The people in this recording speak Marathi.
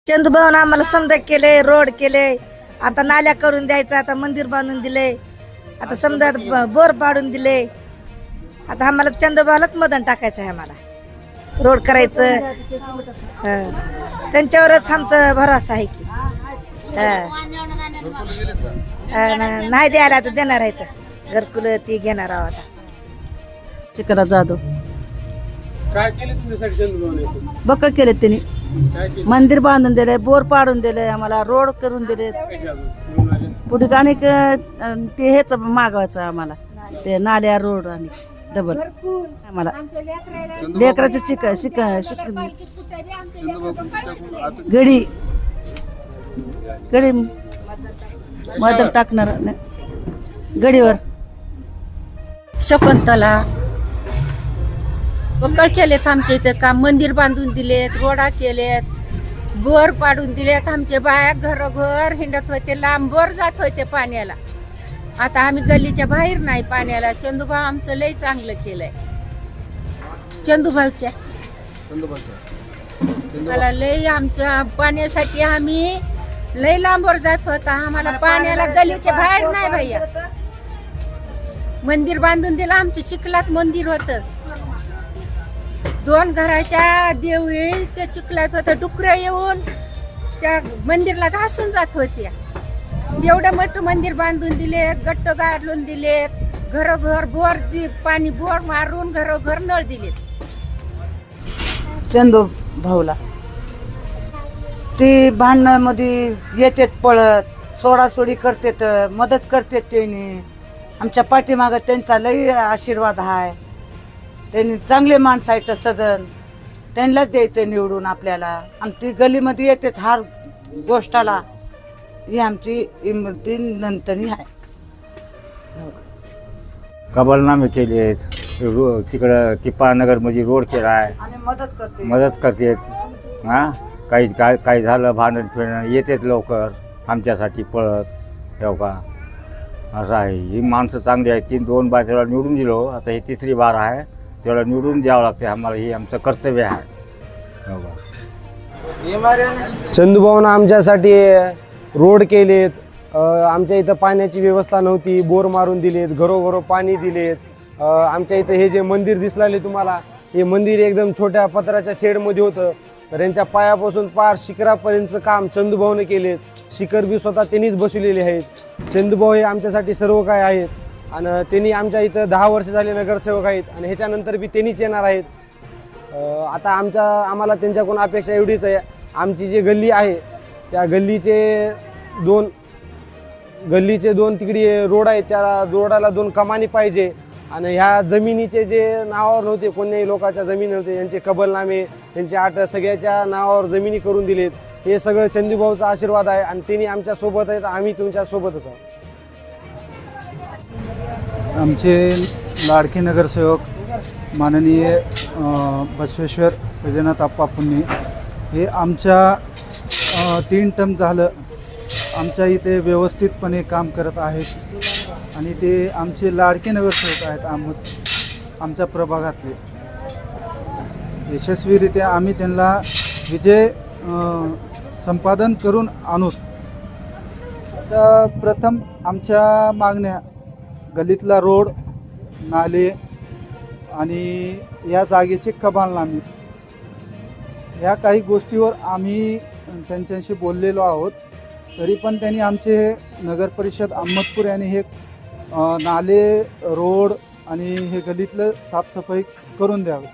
चंदूभाऊन आम्हाला समजा केले, रोड केले, आता नाल्या करून द्यायचं, आता मंदिर बांधून दिले, आता समजा बोर पाडून दिले. आता आम्हाला चंदूभाऊलाच मतदान टाकायचं आहे. आम्हाला रोड करायचं, त्यांच्यावरच आमचा भरोसा आहे की नाही द्यायला तर देणार आहेत. घरकुल ती घेणार आहोत. चिकरा जाधव काय केले तुमच्यासाठी चंदूभाऊने? बकळ केले त्यांनी, काय केले? मंदिर बांधून दिले, बोर पाडून दिले, आम्हाला रोड करून दिले. कशा अजून? निवडून आले? पुढे अनेक ते हेच मागवायचं आम्हाला, ते नाल्या रोड आणि डबल आम्हाला लेकराचं शिक शिक शिक गडी गडी मदत टाकणार गडीवर. शकुंतला बकळ केलेत आमच्या इथे काम, मंदिर बांधून दिलेत, रोडा केलेत, बोर पाडून दिलेत. आमचे बाया घरोघर हिंडत होते, लांबवर जात होते पाण्याला. आता आम्ही गल्लीच्या बाहेर नाही पाण्याला. चंदूभाऊ आमचं लय चांगलं केलंय. चंदूभाऊच्या मला लय आमच्या पाण्यासाठी आम्ही लय लांबवर जात होता. आम्हाला पाण्याला गल्लीच्या बाहेर नाही भैया. मंदिर बांधून दिलं, आमच्या चिखलात मंदिर होतं. 2 घराच्या देवळी त्या चिखलात होतं. डुकरं येऊन त्या मंदिरला घासून जात होत्या. एवढं मोठं मंदिर बांधून दिले, गट्ट गाडून दिलेत, घरोघर बोर पाणी बोर मारून घरोघर नळ दिलेत. चंदू भाऊला ते भांडणामध्ये येतात, पळत सोडासोडी करतात, मदत करतात. त्यांनी आमच्या पाठीमागं त्यांचा लई आशीर्वाद आहे. त्यांनी चांगले माणसं आहेत सजन, त्यांनाच द्यायचं निवडून आपल्याला. आणि ती गलीमध्ये येतात हर गोष्टाला. ही आमची इमती नंतरही आहे. कबलनामे केले आहेत, तिकडं टिपानगरमध्ये रोड केला आहे, आणि मदत करतात. हां काही झालं भांडण फिरणं येतात लवकर आमच्यासाठी पळत. ठेव का असं आहे. ही माणसं चांगली आहेत. 2 बार त्याला निवडून दिलो, आता ही 3री बार आहे. त्याला निवडून द्यावं लागते आम्हाला, ही आमचं कर्तव्य आहे. हो का. चंदूभाऊनं आमच्यासाठी रोड केलेत, आमच्या इथं पाण्याची व्यवस्था नव्हती, बोर मारून दिलेत, घरोघरो पाणी दिलेत. आमच्या इथं हे जे मंदिर दिसलेले तुम्हाला, हे मंदिर एकदम छोट्या पत्राच्या शेडमध्ये होतं. तर यांच्या पायापासून पार शिखरापर्यंतचं काम चंदूभाऊने केलेत. शिखर बी स्वतः त्यांनीच बसवलेले आहेत. चंदूभाऊ हे आमच्यासाठी सर्व काय आहेत. आणि त्यांनी आमच्या इथं 10 वर्ष झाले नगरसेवक आहेत, आणि ह्याच्यानंतर बी त्यांनीच येणार आहेत. आता आम्हाला त्यांच्याकडून अपेक्षा एवढीच आहे, आमची जी गल्ली आहे त्या गल्लीचे 2 तिकडे रोड आहेत, त्या रोडाला 2 कमानी पाहिजे. आणि ह्या जमिनीचे जे नावावर नव्हते, कोणत्याही लोकांच्या जमिनी नव्हते, यांचे कबलनामे, यांचे 8 सगळ्याच्या नावावर जमिनी करून दिलेत. हे सगळं चंदूभाऊचा आशीर्वाद आहे, आणि त्यांनी आमच्या सोबत आहेत, आम्ही तुमच्या सोबतच आहोत. आमचे लाडके नगरसेवक माननीय बसवेश्वर वैजनाथ आप्पा पुन्ने हे आमच्या 3 टर्म झालं आमच्या इथे व्यवस्थितपणे काम करत आहेत. आणि ते आमचे लाडके नगरसेवक आहेत आमच्या प्रभागातले. यशस्वीरित्या आम्ही त्यांना विजय संपादन करून आणू. आता प्रथम आमच्या मागण्या गल्लीतला रोड, नाले आणि या जागेचे कबालनामे, ह्या काही गोष्टीवर आम्ही त्यांच्याशी बोललेलो आहोत. तरी पण त्यांनी आमचे नगरपरिषद अहमदपूर यांनी हे नाले, रोड आणि हे गल्लीतलं साफसफाई करून द्यावे.